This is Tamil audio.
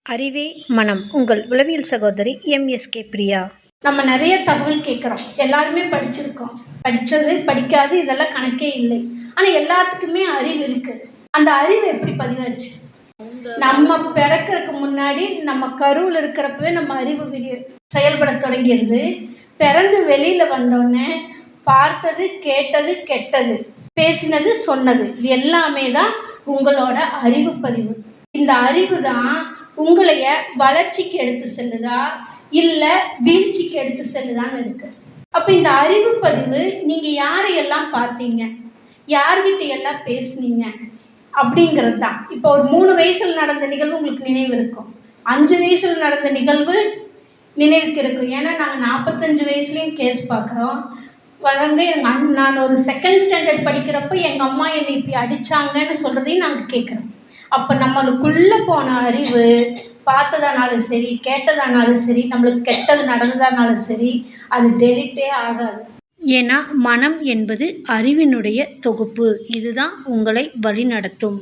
அறிவே மனம். உங்கள் உளவியல் சகோதரி எம்எஸ்கே பிரியா. நம்ம நிறைய தகவல் கேட்குறோம். எல்லாருமே படிச்சிருக்கோம். படித்தது படிக்காது இதெல்லாம் கணக்கே இல்லை. ஆனால் எல்லாத்துக்குமே அறிவு இருக்குது. அந்த அறிவு எப்படி பதிவாச்சு? நம்ம பிறக்கிறதுக்கு முன்னாடி நம்ம கருவில் இருக்கிறப்பவே நம்ம அறிவு செயல்பட தொடங்கிடுது. பிறந்து வெளியில் வந்தோடனே பார்த்தது, கேட்டது, கெட்டது, பேசினது, சொன்னது, இது எல்லாமே தான் உங்களோட அறிவு பதிவு. இந்த அறிவு தான் உங்களைய வளர்ச்சிக்கு எடுத்து செல்லுதா இல்லை வீழ்ச்சிக்கு எடுத்து செல்லுதான்னு இருக்கு. அப்போ இந்த அறிவு பதிவு நீங்கள் யாரையெல்லாம் பார்த்தீங்க, யார்கிட்ட எல்லாம் பேசுனீங்க அப்படிங்கிறது தான். இப்போ ஒரு 3 வயசில் நடந்த நிகழ்வு உங்களுக்கு நினைவு இருக்கும். 5 வயசில் நடந்த நிகழ்வு நினைவுக்கு இருக்கும். ஏன்னா நாங்கள் 45 வயசுலேயும் கேஸ் பார்க்குறோம். வரங்க நான் ஒரு 2nd ஸ்டாண்டர்ட் படிக்கிறப்போ எங்கள் அம்மா என்னை இப்படி அடித்தாங்கன்னு சொல்கிறதையும் நாங்கள் கேட்குறோம். அப்போ நம்மளுக்குள்ளே போன அறிவு பார்த்ததானாலும் சரி, கேட்டதானாலும் சரி, நம்மளுக்கு கெட்டது நடந்ததானாலும் சரி, அது டெலிட்டே ஆகாது. ஏன்னா மனம் என்பது அறிவினுடைய தொகுப்பு. இதுதான் உங்களை வழிநடத்தும்.